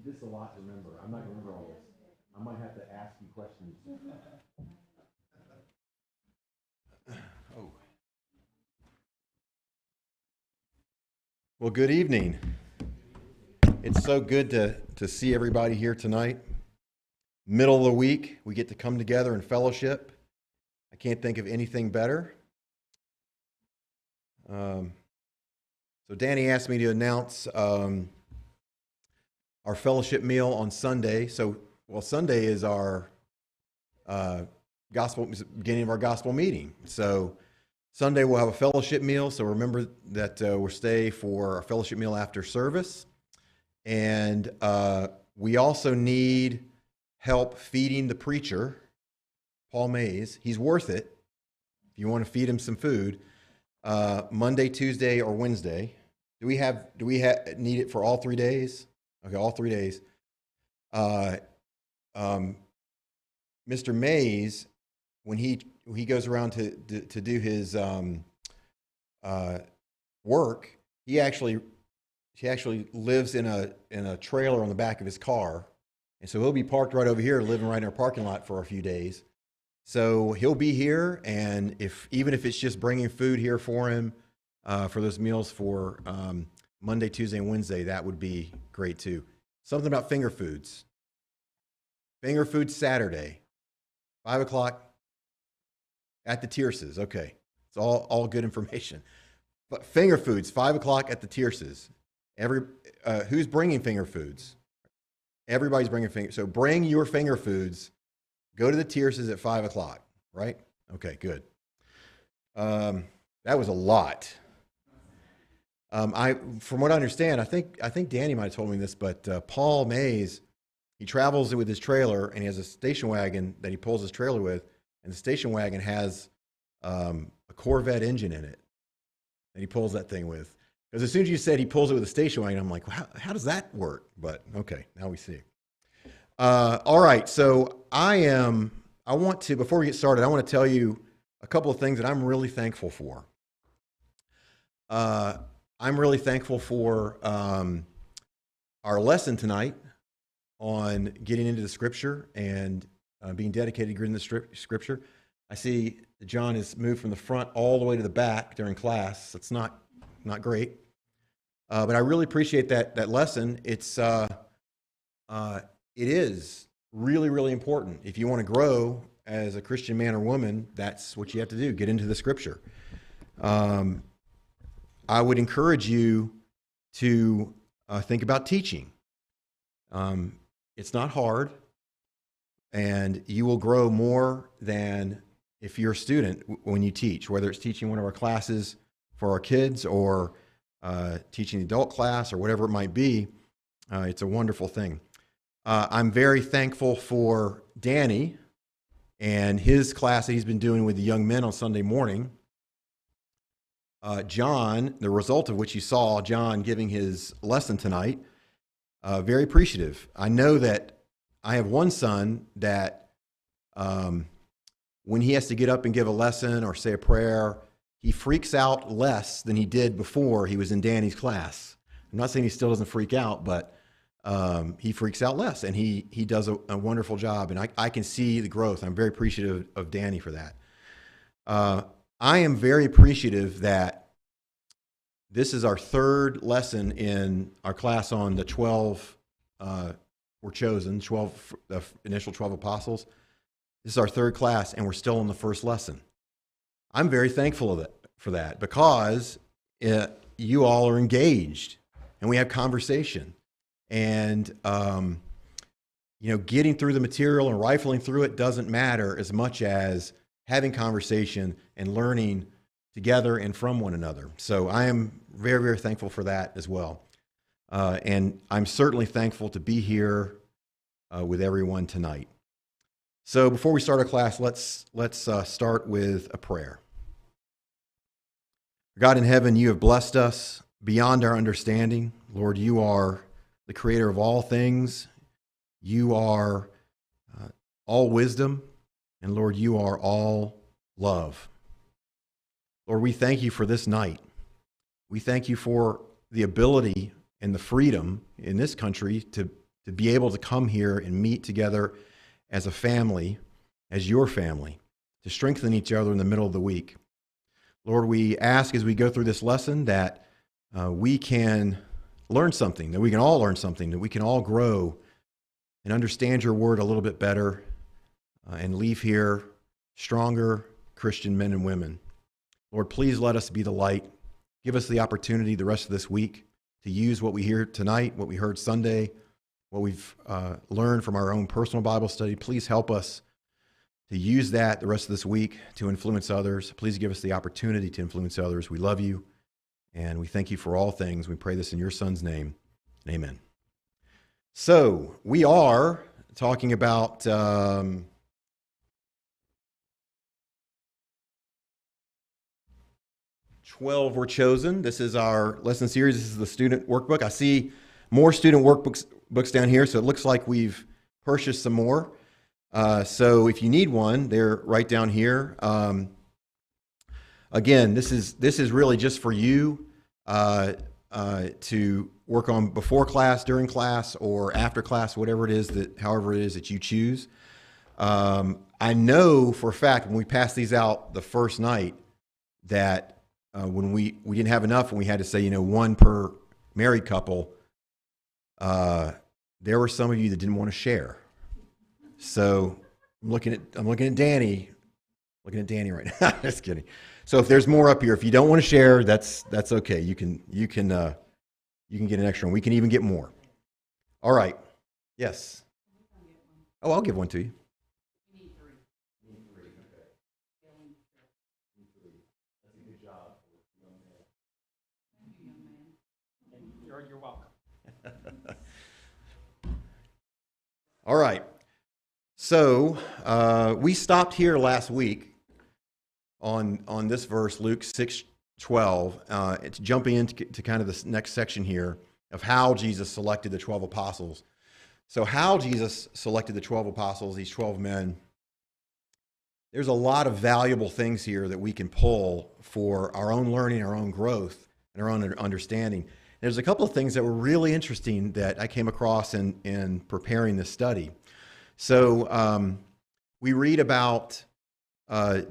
This is a lot to remember. I'm not going to remember all this. I might have to ask you questions. Oh. Well, good evening. It's so good to see everybody here tonight. Middle of the week, we get to come together in fellowship. I can't think of anything better. So Danny asked me to announce our fellowship meal on Sunday. Sunday is our beginning of our gospel meeting. So Sunday we'll have a fellowship meal. So remember that we'll stay for our fellowship meal after service. And we also need help feeding the preacher, Paul Mays. He's worth it if you want to feed him some food. Monday, Tuesday, or Wednesday. Do we need it for all 3 days? Okay, all 3 days. Mr. Mays, when he goes around to do his work, he actually lives in a trailer on the back of his car, and so he'll be parked right over here, living right in our parking lot for a few days. So he'll be here, and even if it's just bringing food here for him for those meals for Monday, Tuesday, and Wednesday, that would be great too. Something about finger foods. Finger foods Saturday, 5 o'clock at the Tierces. Okay, it's all good information. But finger foods, 5 o'clock at the Tierces. Who's bringing finger foods? Everybody's bringing finger. So bring your finger foods. Go to the Tierces at 5 o'clock, right? Okay, good. That was a lot. From what I understand, I think Danny might have told me this, but Paul Mays, he travels with his trailer, and he has a station wagon that he pulls his trailer with, and the station wagon has a Corvette engine in it, and he pulls that thing with. Because as soon as you said he pulls it with a station wagon, I'm like, well, how does that work? But okay, now we see. All right, so before we get started, I want to tell you a couple of things that I'm really thankful for. I'm really thankful for our lesson tonight on getting into the Scripture and being dedicated to getting the Scripture. I see John has moved from the front all the way to the back during class. That's not great, but I really appreciate that lesson. It is really, really important. If you want to grow as a Christian man or woman, that's what you have to do, get into the Scripture. I would encourage you to think about teaching. It's not hard, and you will grow more than if you're a student when you teach, whether it's teaching one of our classes for our kids or teaching the adult class or whatever it might be. It's a wonderful thing. I'm very thankful for Danny and his class that he's been doing with the young men on Sunday morning. John, the result of which you saw John giving his lesson tonight, very appreciative. I know that I have one son that when he has to get up and give a lesson or say a prayer, he freaks out less than he did before he was in Danny's class. I'm not saying he still doesn't freak out, but he freaks out less, and he does a wonderful job, and I can see the growth. I'm very appreciative of Danny for that. I am very appreciative that this is our third lesson in our class on the 12 were chosen, the initial 12 apostles. This is our third class, and we're still in the first lesson. I'm very thankful for that because you all are engaged, and we have conversation. And, getting through the material and rifling through it doesn't matter as much as having conversation and learning together and from one another. So I am very, very thankful for that as well. And I'm certainly thankful to be here with everyone tonight. So before we start our class, let's start with a prayer. God in heaven, you have blessed us beyond our understanding. Lord, you are the creator of all things. You are all wisdom. And Lord, you are all love. Lord, we thank you for this night. We thank you for the ability and the freedom in this country to to be able to come here and meet together as a family, as your family, to strengthen each other in the middle of the week. Lord, we ask as we go through this lesson that we can learn something, that we can all learn something, that we can all grow and understand your word a little bit better and leave here stronger Christian men and women. Lord, please let us be the light. Give us the opportunity the rest of this week to use what we hear tonight, what we heard Sunday, what we've learned from our own personal Bible study. Please help us to use that the rest of this week to influence others. Please give us the opportunity to influence others. We love you, and we thank you for all things. We pray this in your Son's name. Amen. So we are talking about 12 were chosen. This is our lesson series. This is the student workbook. I see more student workbooks down here, so it looks like we've purchased some more. So if you need one, they're right down here. Again, this is really just for you to work on before class, during class, or after class, however it is that you choose. I know for a fact when we passed these out the first night that when we didn't have enough and we had to say, one per married couple, there were some of you that didn't want to share. So I'm looking at Danny. Looking at Danny right now. Just kidding. So if there's more up here, if you don't want to share, that's okay. You can get an extra one. We can even get more. All right. Yes. Oh, I'll give one to you. You're welcome. All right. So we stopped here last week on this verse, Luke 6:12. It's jumping into kind of this next section here of how Jesus selected the 12 apostles. So how Jesus selected the 12 apostles, these 12 men, there's a lot of valuable things here that we can pull for our own learning, our own growth, and our own understanding. There's a couple of things that were really interesting that I came across in preparing this study. So we read about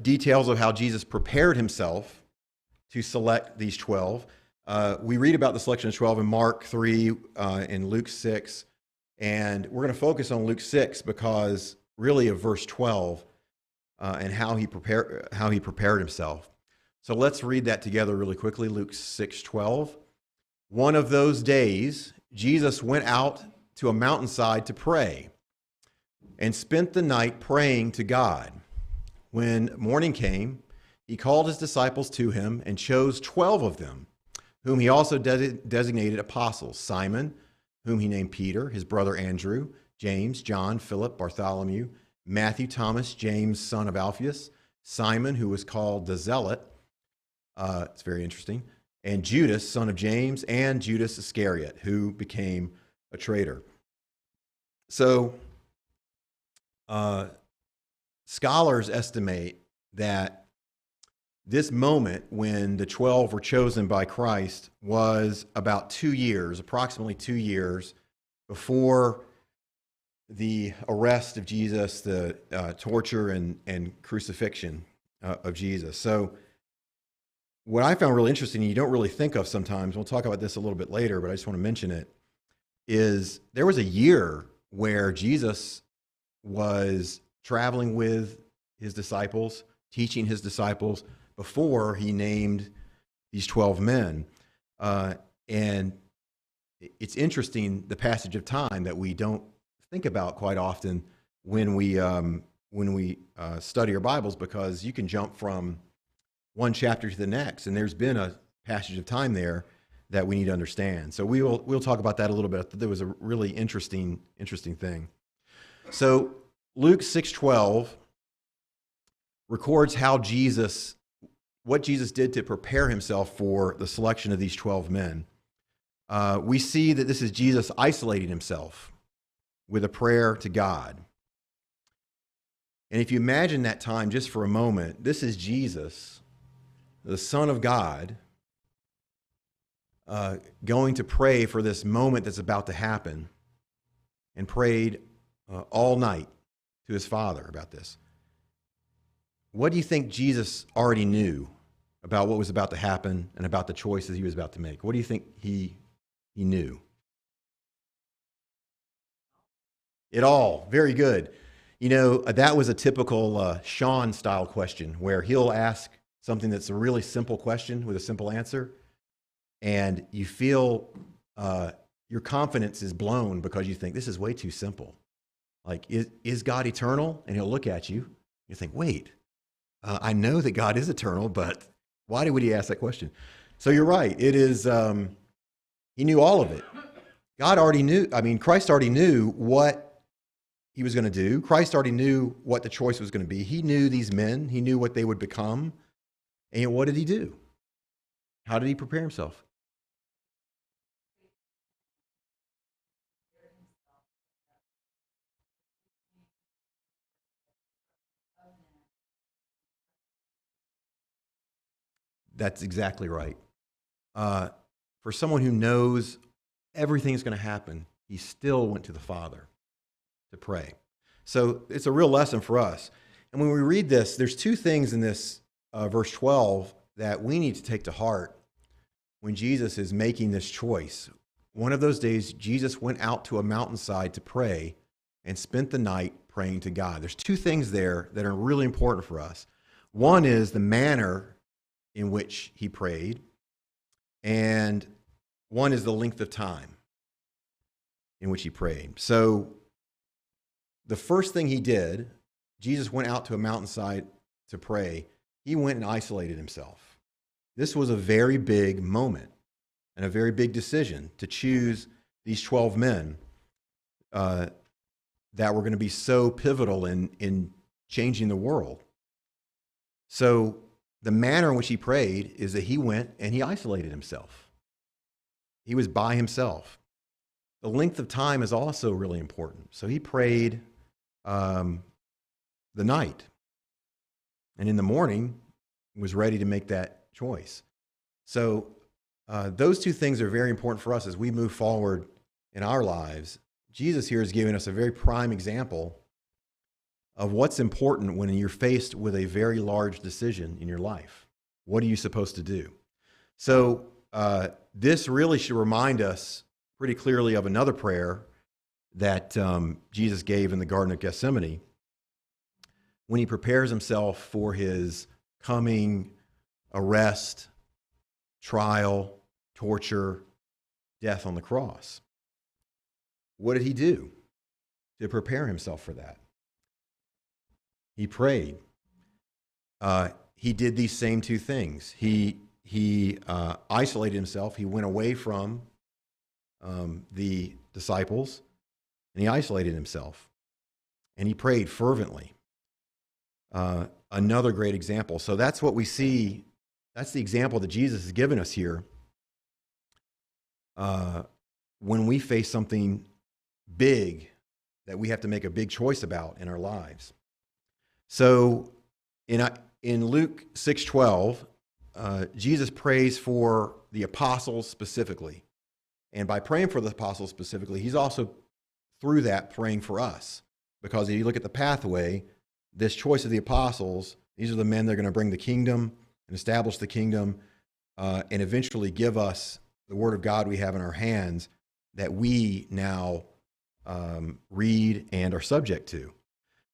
details of how Jesus prepared himself to select these 12. We read about the selection of 12 in Mark 3 and Luke 6. And we're going to focus on Luke 6 because really of verse 12 and how he prepared himself. So let's read that together really quickly. Luke 6:12. One of those days, Jesus went out to a mountainside to pray and spent the night praying to God. When morning came, he called his disciples to him and chose 12 of them, whom he also designated apostles: Simon, whom he named Peter, his brother Andrew, James, John, Philip, Bartholomew, Matthew, Thomas, James, son of Alphaeus, Simon, who was called the Zealot. It's very interesting. And Judas, son of James, and Judas Iscariot, who became a traitor. So, scholars estimate that this moment when the 12 were chosen by Christ was about 2 years, approximately 2 years before the arrest of Jesus, the torture and crucifixion of Jesus. So what I found really interesting, and you don't really think of sometimes, we'll talk about this a little bit later, but I just want to mention it, is there was a year where Jesus was traveling with his disciples, teaching his disciples, before he named these 12 men. And it's interesting, the passage of time that we don't think about quite often when we study our Bibles, because you can jump from one chapter to the next, and there's been a passage of time there that we need to understand. So we'll talk about that a little bit. There was a really interesting thing. So Luke 6:12 records what Jesus did to prepare himself for the selection of these 12 men. We see that this is Jesus isolating himself with a prayer to God. And if you imagine that time just for a moment, this is Jesus, the Son of God, going to pray for this moment that's about to happen. and prayed all night to his Father about this. What do you think Jesus already knew about what was about to happen and about the choices he was about to make? What do you think he knew? It all. Very good. You know, that was a typical Sean-style question where he'll ask something that's a really simple question with a simple answer, and you feel your confidence is blown because you think, this is way too simple. Like, is God eternal? And he'll look at you. You think, wait, I know that God is eternal, but why would he ask that question? So you're right. It is, he knew all of it. Christ already knew what he was going to do. Christ already knew what the choice was going to be. He knew these men. He knew what they would become. And what did he do? How did he prepare himself? That's exactly right. For someone who knows everything is going to happen, he still went to the Father to pray. So it's a real lesson for us. And when we read this, there's two things in this verse 12 that we need to take to heart when Jesus is making this choice. One of those days, Jesus went out to a mountainside to pray and spent the night praying to God. There's two things there that are really important for us. One is the manner in which he prayed, and one is the length of time in which he prayed. So the first thing he did, Jesus went out to a mountainside to pray. He went and isolated himself. This was a very big moment and a very big decision to choose these 12 men that were going to be so pivotal in changing the world. So the manner in which he prayed is that he went and he isolated himself. He was by himself. The length of time is also really important. So he prayed the night, and in the morning was ready to make that choice. So those two things are very important for us as we move forward in our lives. Jesus here is giving us a very prime example of what's important when you're faced with a very large decision in your life. What are you supposed to do? So this really should remind us pretty clearly of another prayer that Jesus gave in the Garden of Gethsemane when he prepares himself for his coming arrest, trial, torture, death on the cross. What did he do to prepare himself for that? He prayed. He did these same two things. He isolated himself. He went away from the disciples, and he isolated himself. And he prayed fervently. Another great example. So that's what we see. That's the example that Jesus has given us here. When we face something big that we have to make a big choice about in our lives. So in Luke 6:12, Jesus prays for the apostles specifically. And by praying for the apostles specifically, he's also, through that, praying for us. Because if you look at the pathway, this choice of the apostles, these are the men that are going to bring the kingdom and establish the kingdom and eventually give us the word of God we have in our hands that we now read and are subject to.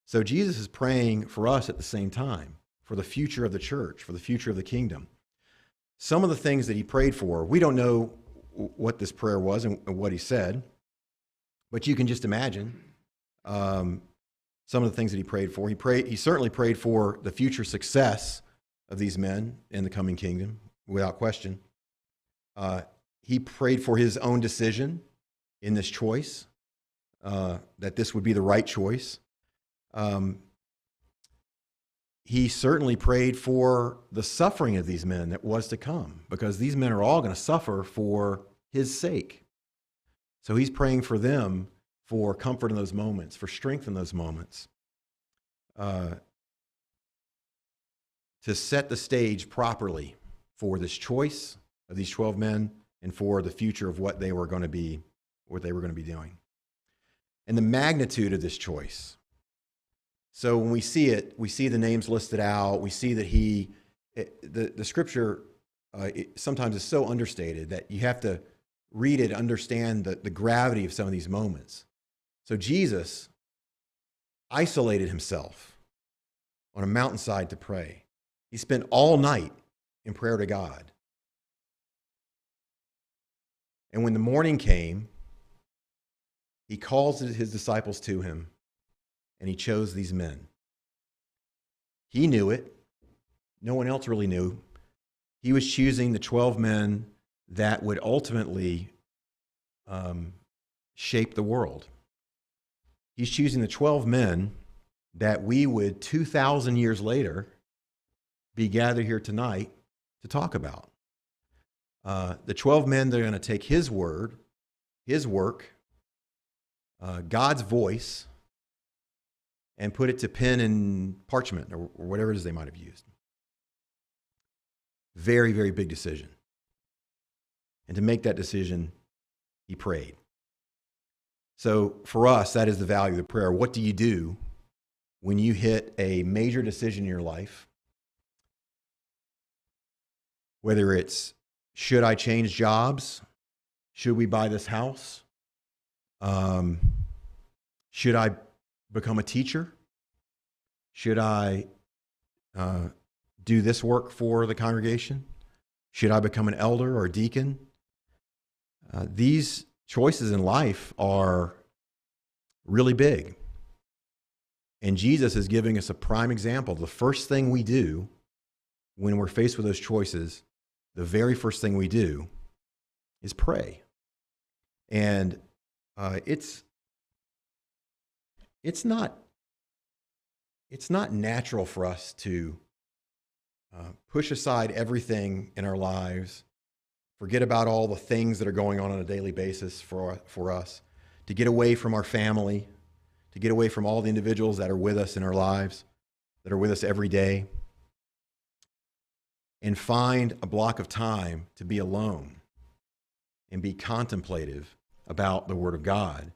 So Jesus is praying for us at the same time, for the future of the church, for the future of the kingdom. Some of the things that he prayed for, we don't know what this prayer was and what he said, but you can just imagine some of the things that he prayed for. He certainly prayed for the future success of these men in the coming kingdom, without question. He prayed for his own decision in this choice, that this would be the right choice. He certainly prayed for the suffering of these men that was to come, because these men are all going to suffer for his sake. So he's praying for them for comfort in those moments, for strength in those moments, to set the stage properly for this choice of these 12 men and for the future of what they were going to be doing. and the magnitude of this choice. So when we see it, we see the names listed out. We see that the scripture it sometimes is so understated that you have to read it, understand the gravity of some of these moments. So Jesus isolated himself on a mountainside to pray. He spent all night in prayer to God. And when the morning came, he calls his disciples to him, and he chose these men. He knew it. No one else really knew. He was choosing the 12 men that would ultimately shape the world. He's choosing the 12 men that we would 2,000 years later be gathered here tonight to talk about. The 12 men that are going to take his word, his work, God's voice, and put it to pen and parchment or whatever it is they might have used. Very, very big decision. And to make that decision, he prayed. So for us, that is the value of the prayer. What do you do when you hit a major decision in your life? Whether it's, should I change jobs? Should we buy this house? Should I become a teacher? Should I do this work for the congregation? Should I become an elder or a deacon? These choices in life are really big. And Jesus is giving us a prime example. The first thing we do when we're faced with those choices, the very first thing we do is pray. And it's not natural for us to push aside everything in our lives, forget about all the things that are going on a daily basis for us, to get away from our family, to get away from all the individuals that are with us in our lives, that are with us every day, and find a block of time to be alone and be contemplative about the Word of God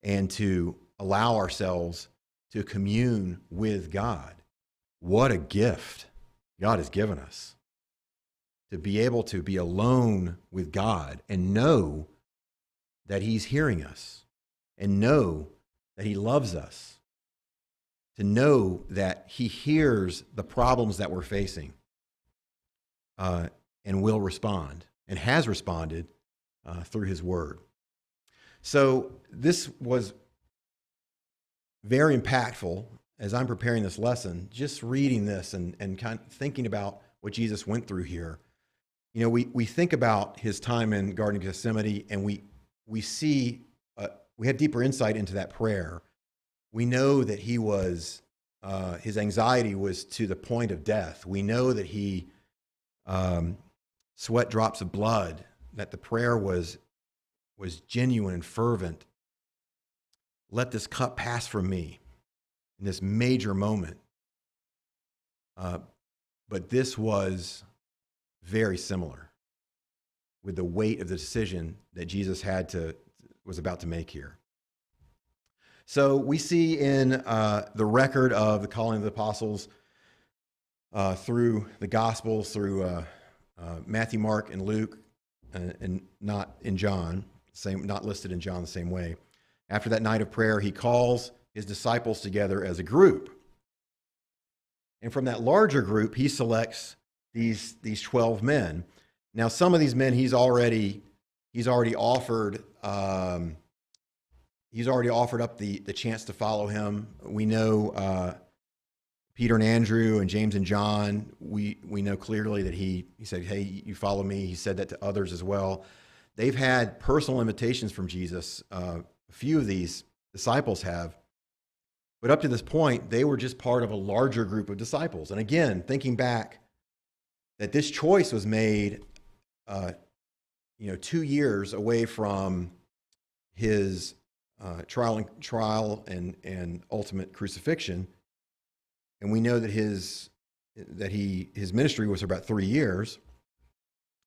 and to allow ourselves to commune with God. What a gift God has given us to be able to be alone with God and know that He's hearing us and know that He loves us, to know that He hears the problems that we're facing and will respond and has responded through His Word. So this was very impactful as I'm preparing this lesson, just reading this and kind of thinking about what Jesus went through here. You know, we think about His time in Garden of Gethsemane, and we see, we have deeper insight into that prayer. We know that He was, His anxiety was to the point of death. We know that He sweat drops of blood, that the prayer was genuine and fervent. Let this cup pass from me in this major moment. But this was very similar with the weight of the decision that Jesus was about to make here. So we see in the record of the calling of the apostles through the Gospels, through Matthew, Mark, and Luke, and not in John, not listed in John the same way. After that night of prayer, He calls His disciples together as a group. And from that larger group, He selects these 12 men. Now, some of these men He's already offered up the chance to follow Him. We know Peter and Andrew and James and John. We know clearly that he said, "Hey, you follow me." He said that to others as well. They've had personal invitations from Jesus. A few of these disciples have. But up to this point, they were just part of a larger group of disciples. And again, thinking back, that this choice was made, 2 years away from His trial and ultimate crucifixion, and we know that his ministry was about 3 years.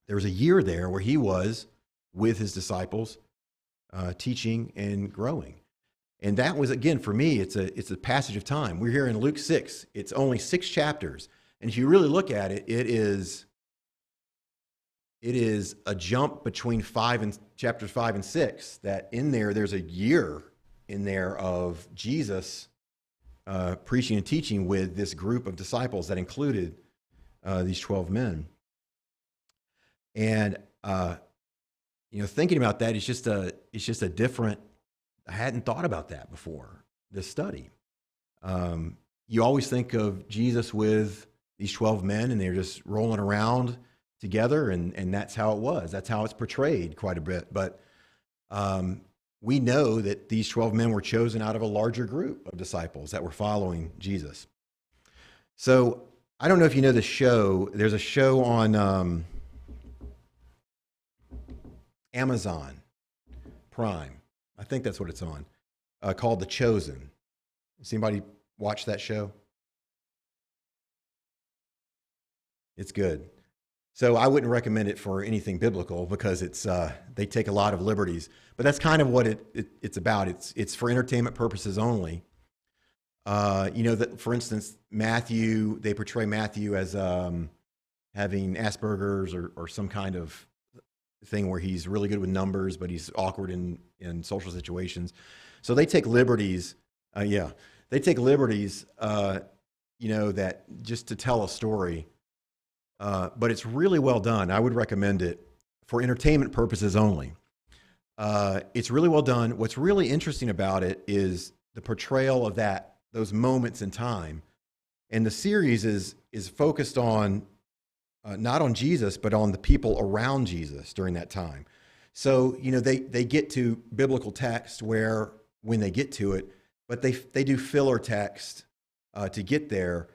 There was a year there where He was with His disciples, teaching and growing. And that was, again, for me, it's a passage of time. We're here in Luke 6. It's only 6 chapters. And if you really look at it, it is a jump between chapters 5 and 6, that in there's a year in there of Jesus preaching and teaching with this group of disciples that included these 12 men. And thinking about that, it's just a different. I hadn't thought about that before this study. You always think of Jesus with these 12 men, and they're just rolling around together, and that's how it was. That's how it's portrayed quite a bit. But we know that these 12 men were chosen out of a larger group of disciples that were following Jesus. So I don't know if you know the show. There's a show on Amazon Prime. I think that's what it's on, called The Chosen. Has anybody watched that show? It's good. So I wouldn't recommend it for anything biblical because they take a lot of liberties. But that's kind of what it's about. It's for entertainment purposes only. That, for instance, Matthew, they portray Matthew as having Asperger's or some kind of thing where he's really good with numbers, but he's awkward in social situations. So they take liberties. They take liberties, that just to tell a story. But it's really well done. I would recommend it for entertainment purposes only. It's really well done. What's really interesting about it is the portrayal of those moments in time. And the series is focused on not on Jesus, but on the people around Jesus during that time. So, they get to biblical text when they get to it, but they do filler text to get there.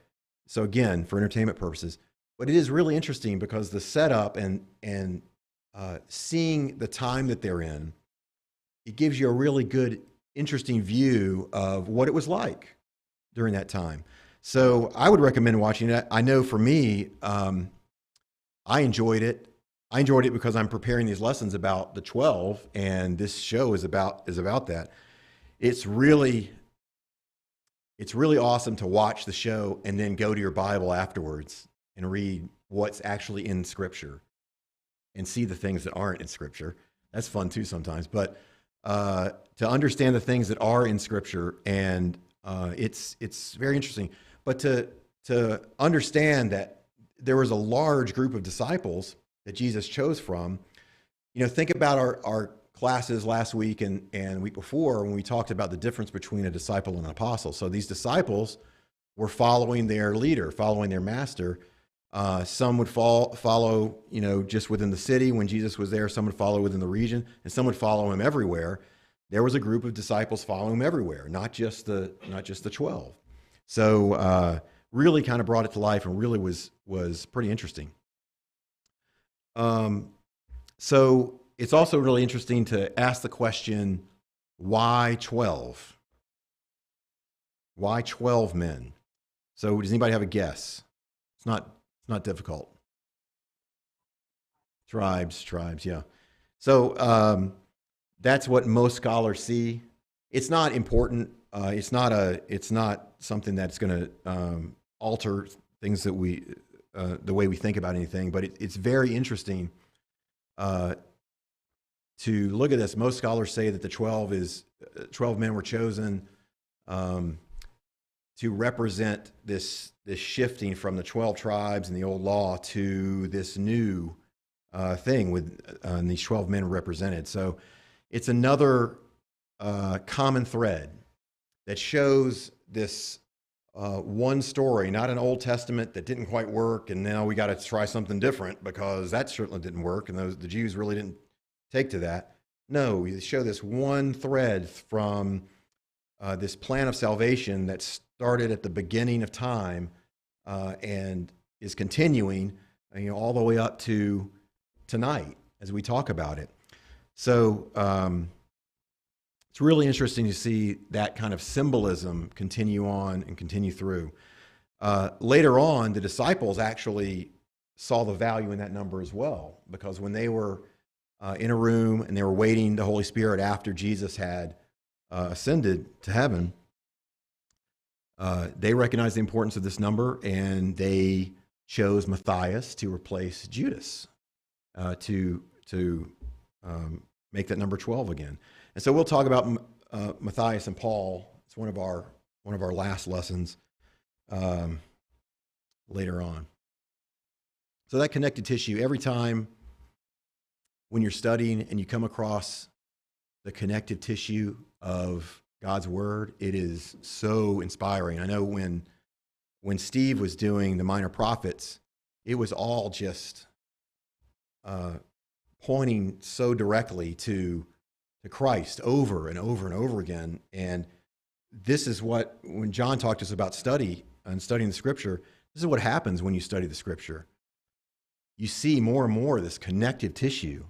So again, for entertainment purposes. But it is really interesting because the setup and seeing the time that they're in, it gives you a really good, interesting view of what it was like during that time. So I would recommend watching it. I know for me, I enjoyed it. I enjoyed it because I'm preparing these lessons about the 12, and this show is about that. It's really awesome to watch the show and then go to your Bible afterwards and read what's actually in Scripture and see the things that aren't in Scripture. That's fun too sometimes. But to understand the things that are in Scripture, and it's very interesting. But to understand that there was a large group of disciples that Jesus chose from. Think about our classes last week and the week before when we talked about the difference between a disciple and an apostle. So these disciples were following their leader, following their master. Some would follow, just within the city when Jesus was there. Some would follow within the region, and some would follow him everywhere. There was a group of disciples following him everywhere, not just the 12. So really kind of brought it to life and really was pretty interesting. So it's also really interesting to ask the question, why 12? Why 12 men? So does anybody have a guess? It's not difficult. Tribes, yeah. So that's what most scholars see. It's not important. It's not something that's going to alter things that the way we think about anything. But it's very interesting to look at this. Most scholars say that the 12 men were chosen to represent this shifting from the 12 tribes and the old law to this new thing with these 12 men represented. So it's another common thread that shows this one story, not an Old Testament that didn't quite work, and now we got to try something different because that certainly didn't work, and the Jews really didn't take to that. No, we show this one thread from this plan of salvation that started at the beginning of time and is continuing, all the way up to tonight as we talk about it. So it's really interesting to see that kind of symbolism continue on and continue through. Later on, the disciples actually saw the value in that number as well, because when they were in a room and they were waiting the Holy Spirit after Jesus had ascended to heaven, they recognized the importance of this number, and they chose Matthias to replace Judas to make that number 12 again. And so we'll talk about Matthias and Paul. It's one of our last lessons later on. So that connective tissue, every time when you're studying and you come across the connective tissue of God's word, it is so inspiring. I know when Steve was doing the Minor Prophets, it was all just pointing so directly to Christ over and over and over again. And this is what, when John talked to us about studying the Scripture, this is what happens when you study the Scripture. You see more and more of this connective tissue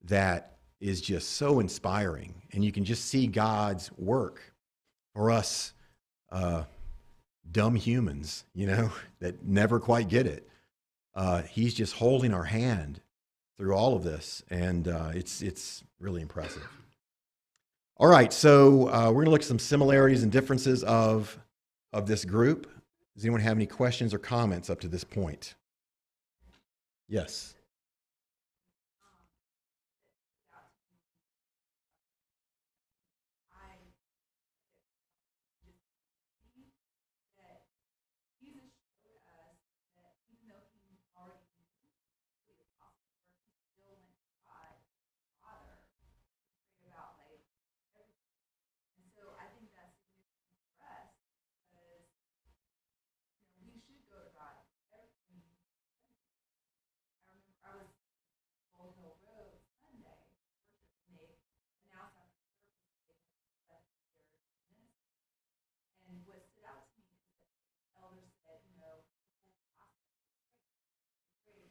that is just so inspiring. And you can just see God's work for us dumb humans, that never quite get it. He's just holding our hand through all of this, and it's really impressive. All right, so we're going to look at some similarities and differences of this group. Does anyone have any questions or comments up to this point? Yes.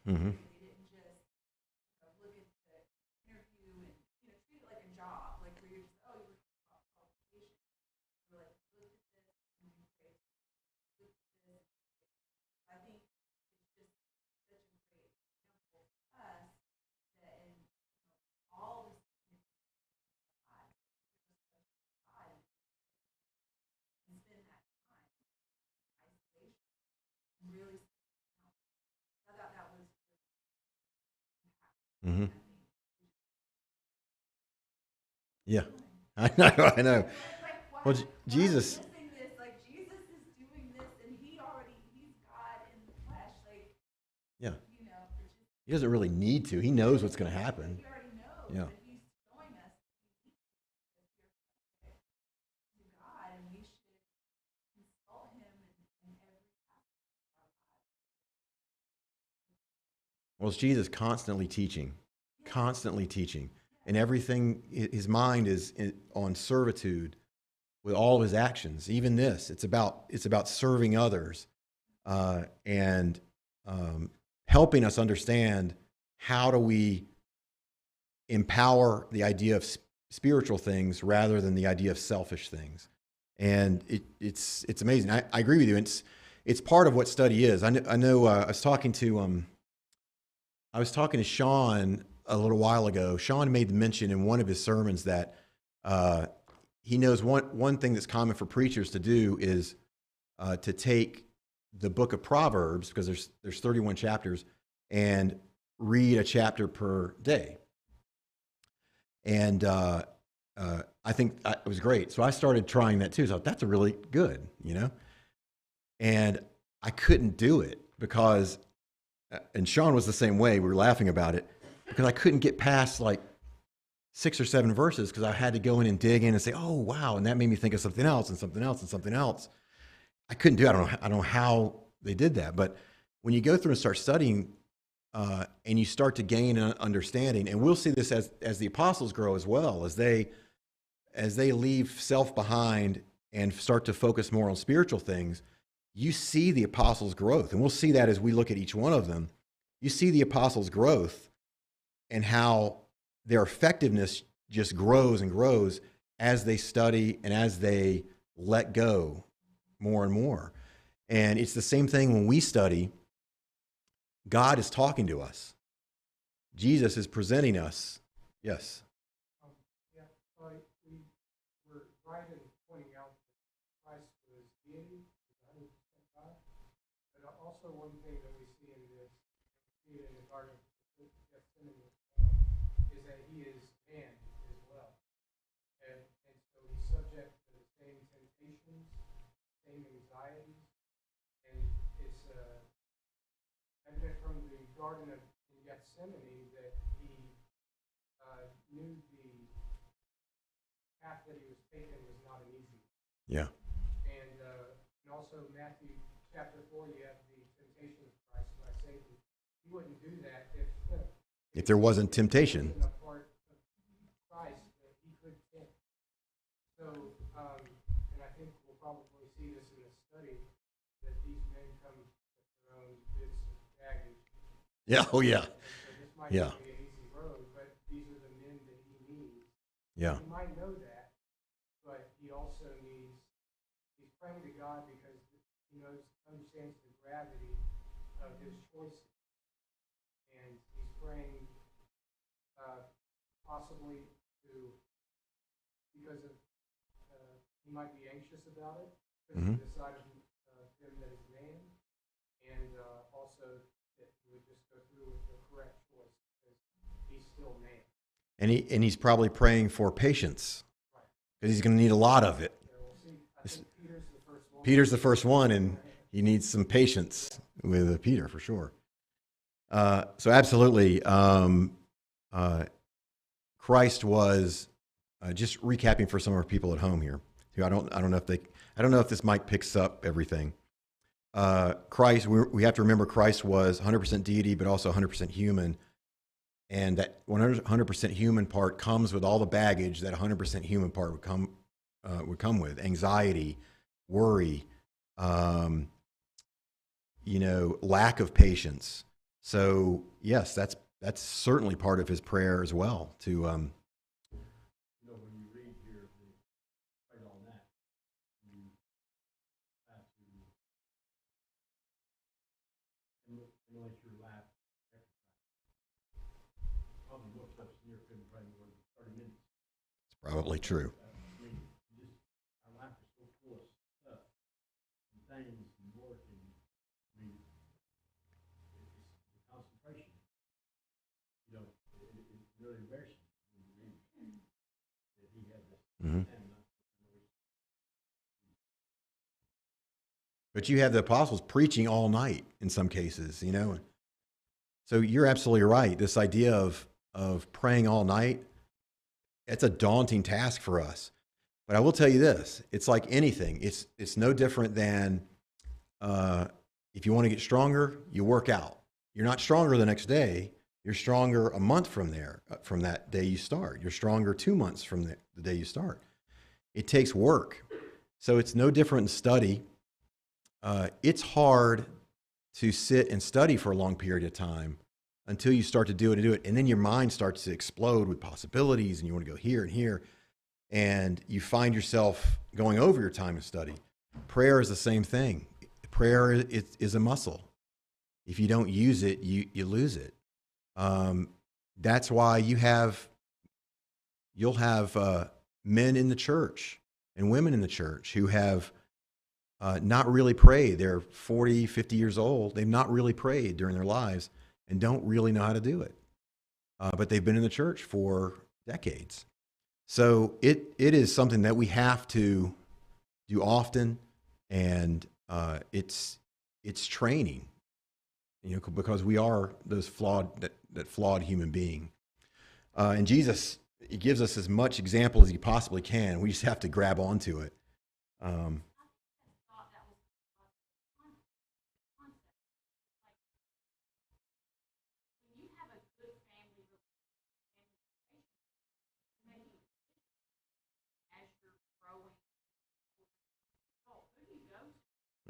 Mm-hmm. Mm-hmm. Yeah, I know. Well, Jesus. Yeah. He doesn't really need to. He knows what's going to happen. Yeah. Well, it's Jesus constantly teaching, and everything. His mind is on servitude with all of his actions. Even this, it's about serving others and helping us understand how do we empower the idea of spiritual things rather than the idea of selfish things. And it's amazing. I agree with you. It's part of what study is. I know. I was talking to Sean a little while ago. Sean made the mention in one of his sermons that he knows one thing that's common for preachers to do is to take the book of Proverbs, because there's 31 chapters, and read a chapter per day. And I think it was great. So I started trying that too. So that's a really good, And I couldn't do it because, and Sean was the same way. We were laughing about it because I couldn't get past like 6 or 7 verses because I had to go in and dig in and say, oh, wow. And that made me think of something else and something else and something else. I couldn't do it. I don't know how they did that. But when you go through and start studying and you start to gain an understanding, and we'll see this as the apostles grow as well, as they leave self behind and start to focus more on spiritual things, you see the apostles' growth. And we'll see that as we look at each one of them. You see the apostles' growth and how their effectiveness just grows and grows as they study and as they let go more and more. And it's the same thing when we study. God is talking to us. Jesus is presenting us. Yes. Yeah, sorry, we were right in pointing out that Christ was deity, was 100% God. But also one thing that we see in this, we see it in the Garden of Gethsemane, is that he is man as well. And so he's subject to the same temptations, same anxieties. And it's evident from the Garden of Gethsemane that he knew the path that he was taking was not an easy one. Yeah. And also Matthew chapter 4, you have the temptation of Christ by Satan. He wouldn't do that If there wasn't temptation. wasn't a part of Christ that he could tempt. So, and I think we'll probably see this in the study, that these men come with their own bits of baggage. Yeah. Oh, yeah. So this might Yeah. not be an easy road, but these are the men that he needs. Yeah. He might know that, but he also needs, he's praying to God because he understands the gravity of his choices. And he's praying possibly because of, he might be anxious about it, because of the side of him that is man, and also that he would just go through with the correct choice because he's still man. And he's probably praying for patience because he's going to need a lot of it. So we'll see. I think Peter's the first one. Peter's the first one, and he needs some patience with Peter for sure. So absolutely, Christ was just recapping for some of our people at home here. Who I don't know if this mic picks up everything. Christ, we have to remember Christ was 100% deity, but also 100% human. And that 100% human part comes with all the baggage that 100% human part would come with: anxiety, worry, lack of patience. So yes, that's certainly part of his prayer as well. To when you read here, right on that, you have to emulate your lap exercise. Probably most of us here couldn't pray more than 30 minutes. it's probably true. Our life is so full of stuff and things and work, and it's the concentration. It's really embarrassing when you read that he had this stamina. But you have the apostles preaching all night in some cases, So you're absolutely right. This idea of praying all night, it's a daunting task for us. But I will tell you this: it's like anything. It's no different than if you want to get stronger, you work out. You're not stronger the next day. You're stronger a month from that day you start. You're stronger 2 months from the day you start. It takes work. So it's no different in study. It's hard to sit and study for a long period of time until you start to do it. And then your mind starts to explode with possibilities, and you want to go here and here. And you find yourself going over your time of study. Prayer is the same thing. Prayer is a muscle. If you don't use it, you lose it. That's why you'll have men in the church and women in the church who have not really prayed. They're 40, 50 years old. They've not really prayed during their lives and don't really know how to do it. But they've been in the church for decades. So it is something that we have to do often, and it's training, because we are those flawed human being. And Jesus, he gives us as much example as he possibly can. We just have to grab onto it.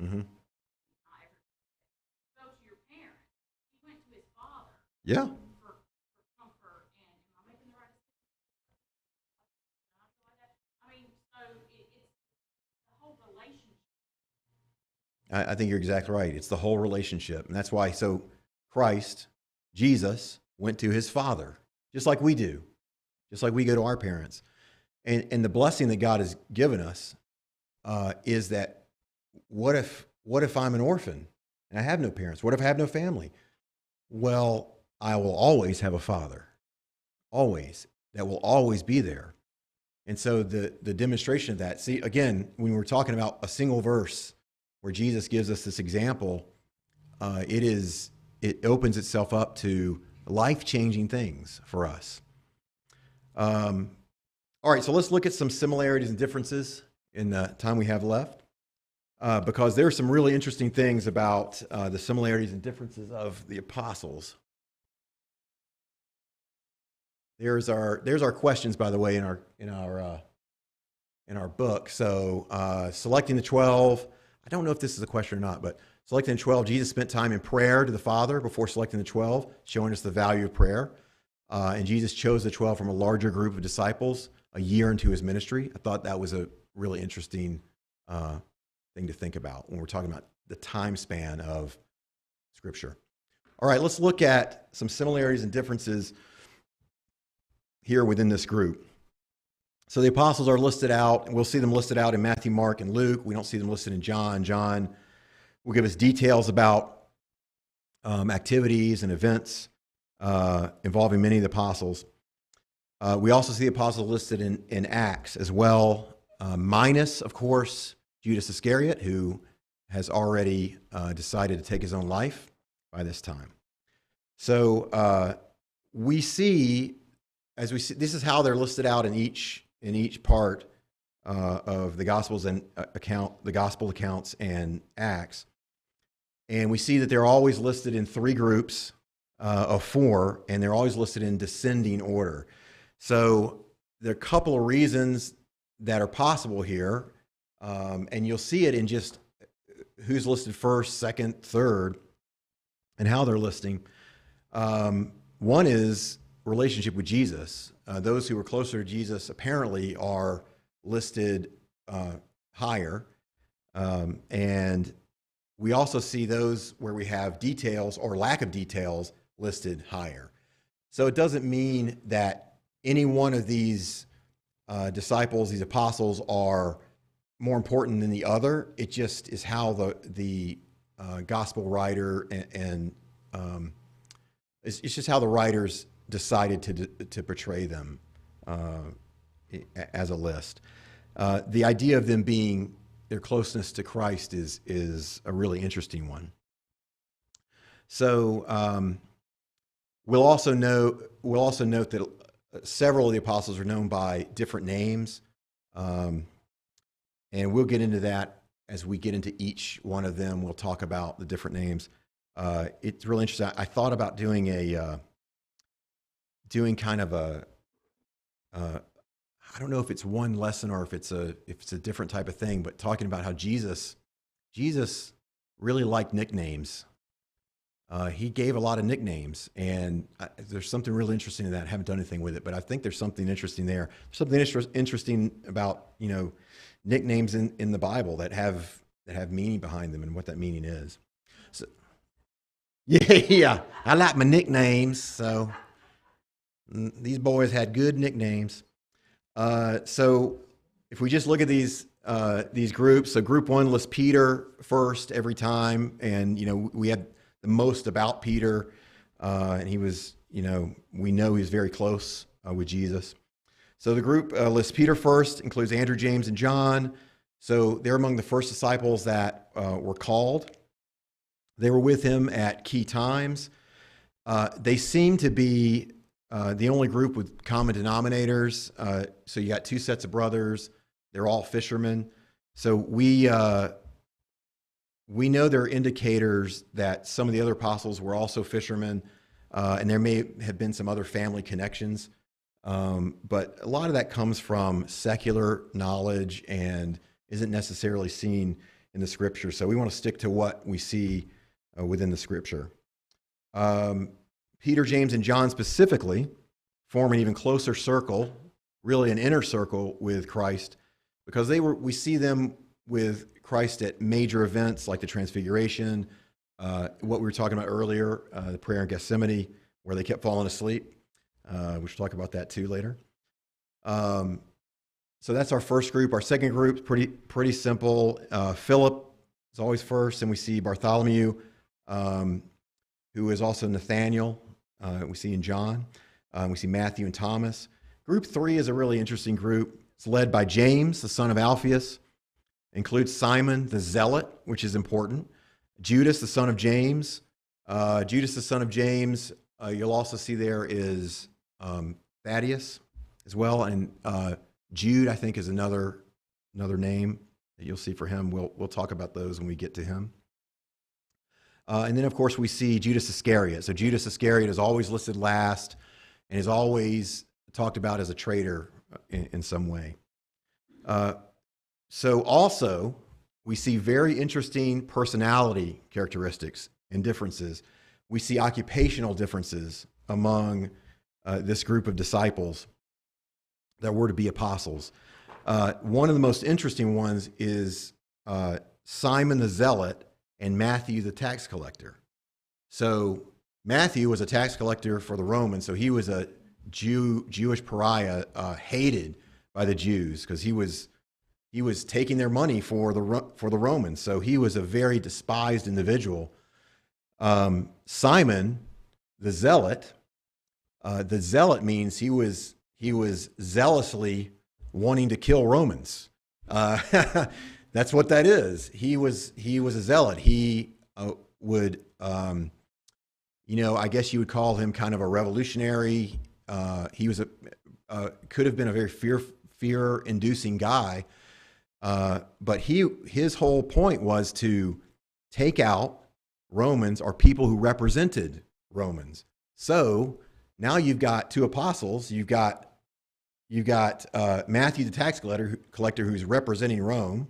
Mm-hmm. Go to your parents. He went to his father. Yeah. For comfort, and am I making the right decision? I mean, so it's the whole relationship. I think you're exactly right. It's the whole relationship. And that's why, so Christ, Jesus, went to his Father, just like we do, just like we go to our parents. And the blessing that God has given us is that what if I'm an orphan and I have no parents? What if I have no family? Well, I will always have a father, always. That will always be there. And so the demonstration of that, see, again, when we're talking about a single verse where Jesus gives us this example, it opens itself up to life-changing things for us. All right, so let's look at some similarities and differences in the time we have left, because there are some really interesting things about the similarities and differences of the apostles. There's our questions, by the way, in our book. So selecting the 12. I don't know if this is a question or not, but selecting the 12, Jesus spent time in prayer to the Father before selecting the 12, showing us the value of prayer. And Jesus chose the 12 from a larger group of disciples a year into his ministry. I thought that was a really interesting thing to think about when we're talking about the time span of Scripture. All right, let's look at some similarities and differences here within this group. So the apostles are listed out, and we'll see them listed out in Matthew, Mark, and Luke. We don't see them listed in John. John will give us details about activities and events involving many of the apostles. We also see the apostles listed in Acts as well, minus, of course, Judas Iscariot, who has already decided to take his own life by this time. So we see, this is how they're listed out in each part of the Gospels and the Gospel accounts and Acts, and we see that they're always listed in three groups of four, and they're always listed in descending order. So there are a couple of reasons that are possible here, and you'll see it in just who's listed first, second, third, and how they're listing. One is relationship with Jesus. Those who were closer to Jesus apparently are listed higher, and we also see those where we have details or lack of details listed higher. So it doesn't mean that any one of these disciples, these apostles, are more important than the other. It just is how the gospel writer and it's just how the writers decided to portray them as a list. The idea of them being their closeness to Christ is a really interesting one. So we'll also note that several of the apostles are known by different names, and we'll get into that as we get into each one of them. We'll talk about the different names. It's really interesting. I thought about doing kind of a I don't know if it's one lesson or if it's a different type of thing, but talking about how Jesus really liked nicknames. He gave a lot of nicknames, and there's something really interesting in that. I haven't done anything with it, but I think there's something interesting there. There's something interesting about nicknames in the Bible that have meaning behind them and what that meaning is. So, yeah, I like my nicknames. So these boys had good nicknames. So if we just look at these groups, so group one lists Peter first every time, and we had the most about Peter, and he was, we know he was very close with Jesus. So the group lists Peter first, includes Andrew, James, and John. So they're among the first disciples that were called. They were with him at key times. They seem to be the only group with common denominators. So you got two sets of brothers. They're all fishermen. So we know there are indicators that some of the other apostles were also fishermen, and there may have been some other family connections. But a lot of that comes from secular knowledge and isn't necessarily seen in the Scripture. So we want to stick to what we see within the Scripture. Peter, James, and John specifically form an even closer circle, really an inner circle with Christ, because we see them with Christ at major events like the Transfiguration, what we were talking about earlier, the prayer in Gethsemane, where they kept falling asleep. We should talk about that too later. So that's our first group. Our second group, pretty simple. Philip is always first, and we see Bartholomew, who is also Nathaniel. We see in John. We see Matthew and Thomas. Group 3 is a really interesting group. It's led by James, the son of Alphaeus. Includes Simon the Zealot, which is important. Judas, the son of James. Judas, the son of James. You'll also see there is Thaddeus as well, and Jude, I think, is another name that you'll see for him. We'll talk about those when we get to him. And then, of course, we see Judas Iscariot. So Judas Iscariot is always listed last and is always talked about as a traitor in some way. So also, we see very interesting personality characteristics and differences. We see occupational differences among this group of disciples that were to be apostles. One of the most interesting ones is Simon the Zealot and Matthew the tax collector. So Matthew was a tax collector for the Romans, so he was a Jewish pariah, hated by the Jews because he was taking their money for the Romans. So he was a very despised individual. Simon the Zealot means he was zealously wanting to kill Romans. That's what that is. He was a zealot. He would, I guess you would call him kind of a revolutionary. He was could have been a very fear-inducing guy. But his whole point was to take out Romans or people who represented Romans. So now you've got two apostles. You've got Matthew the tax collector who's representing Rome,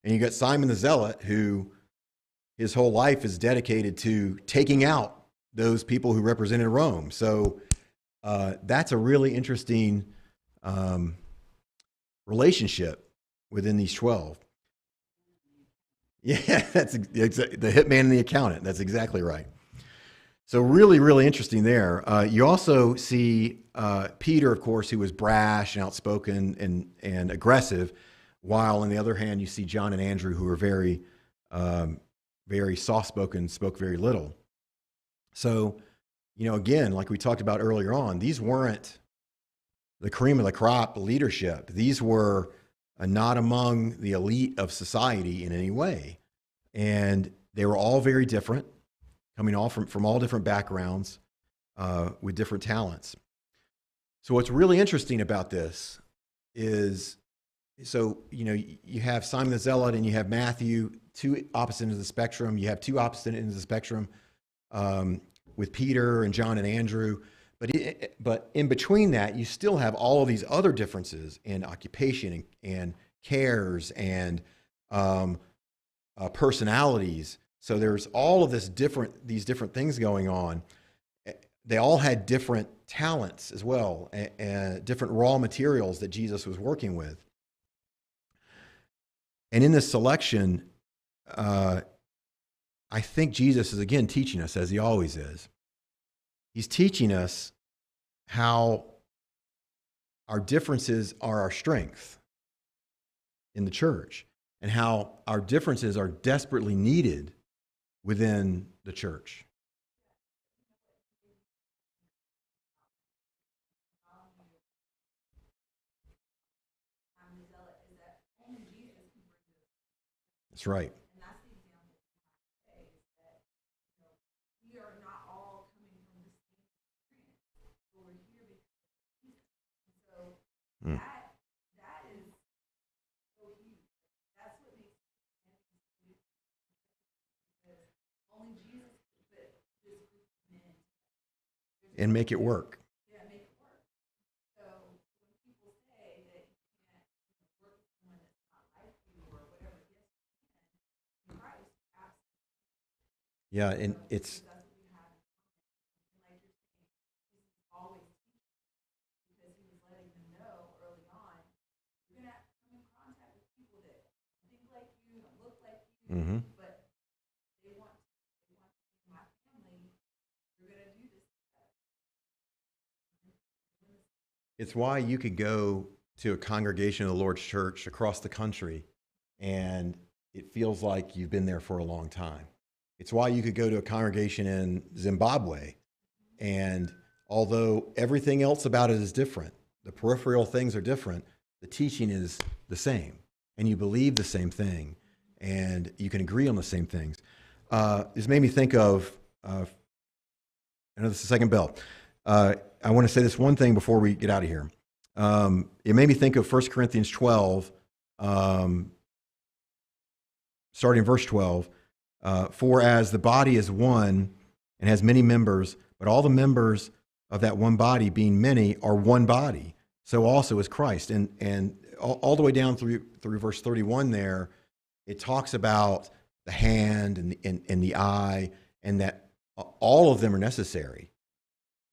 and you've got Simon the Zealot who his whole life is dedicated to taking out those people who represented Rome. So that's a really interesting relationship within these 12. Yeah, that's the hitman and the accountant. That's exactly right. So really, really interesting there. You also see Peter, of course, who was brash and outspoken and aggressive, while on the other hand, you see John and Andrew, who are very, very soft-spoken, spoke very little. So, again, like we talked about earlier on, these weren't the cream of the crop leadership. These were not among the elite of society in any way. And they were all very different, coming all from all different backgrounds with different talents. So what's really interesting about this is, you have Simon the Zealot and you have Matthew, two opposite ends of the spectrum. You have two opposite ends of the spectrum with Peter and John and Andrew. But in between that, you still have all of these other differences in occupation and cares and personalities. So there's all of these different things going on. They all had different talents as well, and different raw materials that Jesus was working with. And in this selection, I think Jesus is again teaching us, as he always is. He's teaching us how our differences are our strength in the church, and how our differences are desperately needed within the church. That's right. And that's the example we have today, is that, we are not all coming from the same experience, but we're here because of Jesus. And so that is so huge. That's what makes Christianity so beautiful, because only Jesus could put this group of men And make it work. Yeah, make it work. So when people say that you can't work with someone that's not like you or whatever, yes, you can. In Christ, absolutely. Yeah, and it's That's what we have in common. And like you're saying, Jesus is always teaching, because he was letting them know early on, you're going to come in contact with people that think like you, don't look like you, but they want to be my family. You're going to do this together. it's why you could go to a congregation of the Lord's church across the country, and it feels like you've been there for a long time. It's why you could go to a congregation in Zimbabwe, and although everything else about it is different, the peripheral things are different, the teaching is the same, and you believe the same thing, and you can agree on the same things. This made me think of, I know this is the second bell. I want to say this one thing before we get out of here. It made me think of 1 Corinthians 12, starting in verse 12. For as the body is one and has many members, but all the members of that one body, being many, are one body, so also is Christ. And all the way down through verse 31 there, it talks about the hand and the eye, and that all of them are necessary.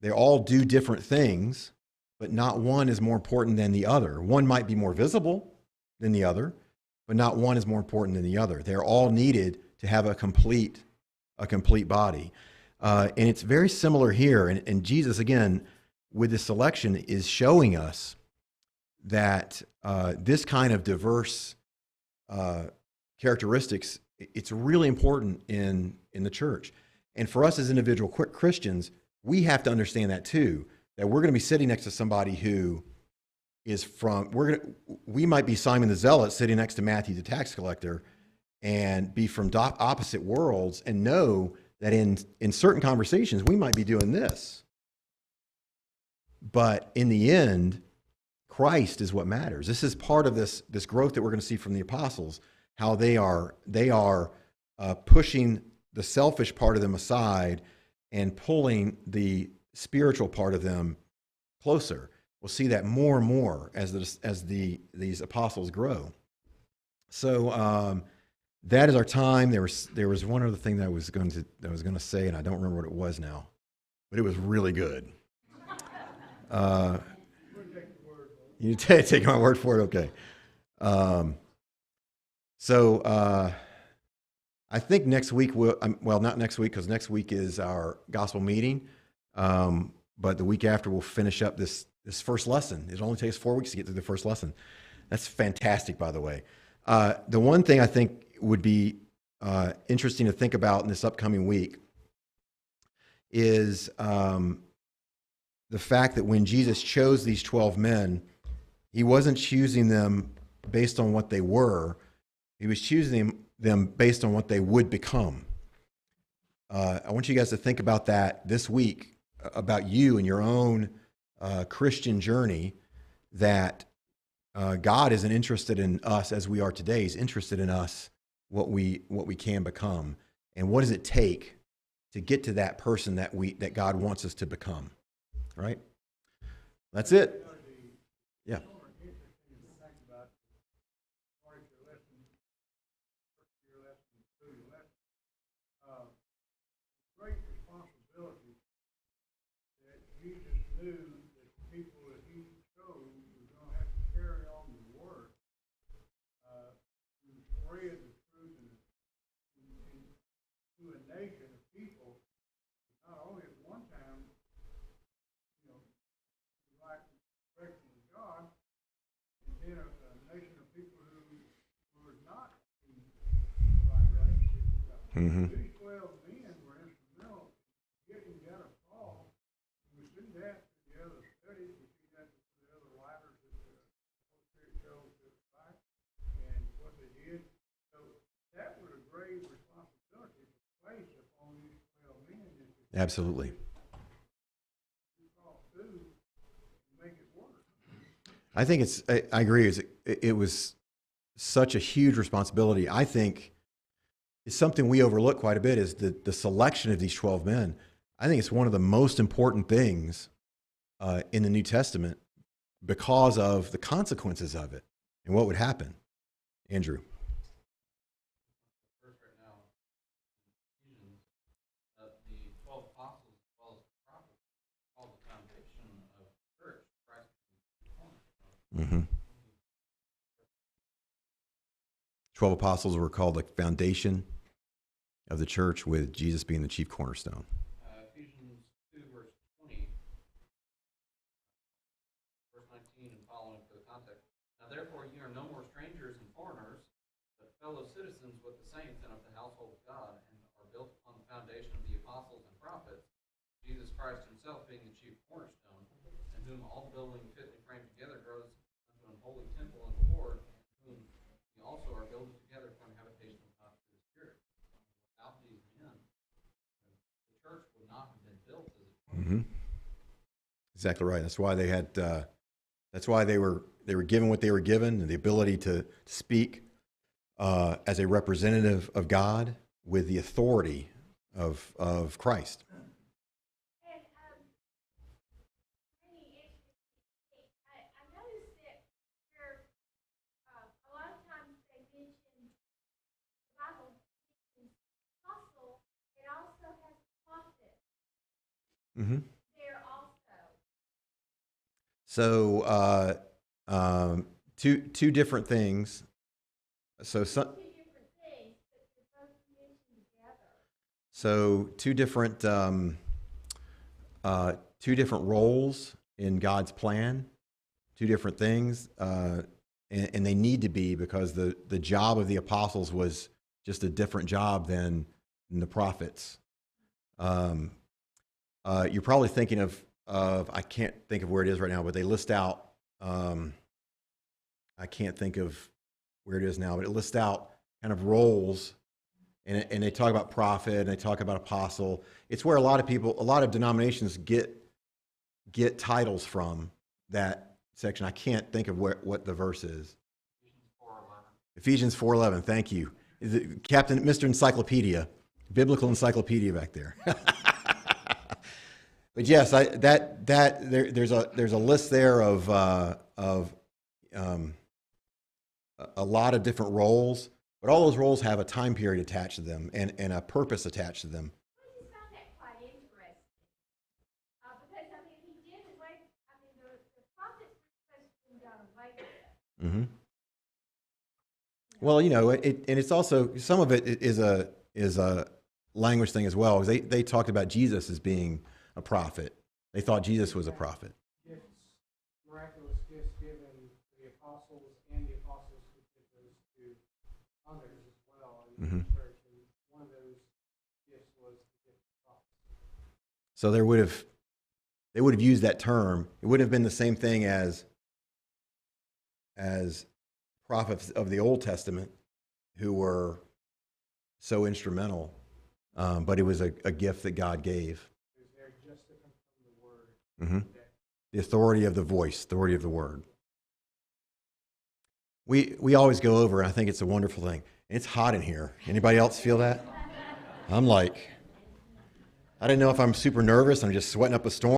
They all do different things, but not one is more important than the other. One might be more visible than the other, but not one is more important than the other. They're all needed to have a complete body. And it's very similar here. And Jesus, again, with this selection, is showing us that this kind of diverse characteristics, it's really important in the church. And for us as individual Christians, we have to understand that too, that we're going to be sitting next to somebody who is we might be Simon the Zealot sitting next to Matthew the tax collector, and be from opposite worlds, and know that in certain conversations we might be doing this. But in the end, Christ is what matters. This is part of this growth that we're going to see from the apostles, how they are pushing the selfish part of them aside and pulling the spiritual part of them closer. We'll see that more and more as these apostles grow. So that is our time. There was one other thing that I was going to say, and I don't remember what it was now, but it was really good. You take my word for it, okay? So I think next week not next week, because next week is our gospel meeting. But the week after we'll finish up this first lesson. It only takes 4 weeks to get through the first lesson. That's fantastic, by the way. The one thing I think would be interesting to think about in this upcoming week is the fact that when Jesus chose these 12 men, he wasn't choosing them based on what they were. He was choosing them based on what they would become. I want you guys to think about that this week, about you and your own Christian journey, that God isn't interested in us as we are today. He's interested in us, what we can become, and what does it take to get to that person that God wants us to become. Right? That's it. Yeah. Great responsibility that Jesus knew that the people that he chose were going to have to carry on the work to spread the truth to a nation of people, not only at one time, like the direction of God, and then a nation of people who were not in the right relationship with God. Mm-hmm. These 12 men were instrumental in getting that across. We see that in the other studies, we see that in the other writers that the Holy Spirit chose to write and what they did. So that was a great responsibility to place upon these 12 men. Absolutely. I think I agree. It was such a huge responsibility. I think it's something we overlook quite a bit, is the selection of these 12 men. I think it's one of the most important things in the New Testament because of the consequences of it and what would happen. Andrew. First, right now, Ephesians, the 12 apostles as well as the prophets, all the foundation of the church, Christ is the cornerstone. 12 apostles were called the foundation of the church, with Jesus being the chief cornerstone. Ephesians 2, verse 20, verse 19 and following for the context. Now therefore ye are no more strangers and foreigners, but fellow citizens with the saints and of the household of God, and are built upon the foundation of the apostles and prophets, Jesus Christ himself being the chief cornerstone, in whom all the building fitly framed together grows unto an holy temple in the Lord, in whom ye also are builded together for an habitation of God through the Spirit. Without these men, the church would not have been built as it was. Mm-hmm. Exactly right. That's why they had. That's why they were given what they were given, and the ability to speak as a representative of God with the authority of Christ. And really interesting. I noticed that there, a lot of times they mention the Bible mentions apostle. It also has prophet Mm-hmm. there also. So two different things. So some. Two different things, but they're both mentioned together. So two different roles in God's plan, two different things, and they need to be, because the job of the apostles was just a different job than the prophets. You're probably thinking of I can't think of where it is right now, but they list out. I can't think of where it is now, but it lists out kind of roles. And they talk about prophet, and they talk about apostle. It's where a lot of denominations get titles from, that section. I can't think of what the verse is. Ephesians 4:11. Thank you, Captain, Mr. Encyclopedia, biblical encyclopedia back there. But yes, there's a list there of a lot of different roles. But all those roles have a time period attached to them and a purpose attached to them. I just found that quite interesting. Because, I mean, he did away, I mean, the prophets were supposed to be done away with. Mm-hmm. Well, and it's also, some of it is a language thing as well. They talked about Jesus as being a prophet. They thought Jesus was a prophet. Gifts, miraculous gifts given to the apostles, and the apostles who did those to others as well in Mm-hmm. the church. And one of those gifts was the gift of prophecy. So they would have used that term. It would have been the same thing as prophets of the Old Testament who were so instrumental, but it was a gift that God gave. It was there just to confirm the word. Mm-hmm. The authority of the voice, authority of the word. We always go over, and I think it's a wonderful thing. It's hot in here. Anybody else feel that? I'm like, I didn't know if I'm super nervous. I'm just sweating up a storm.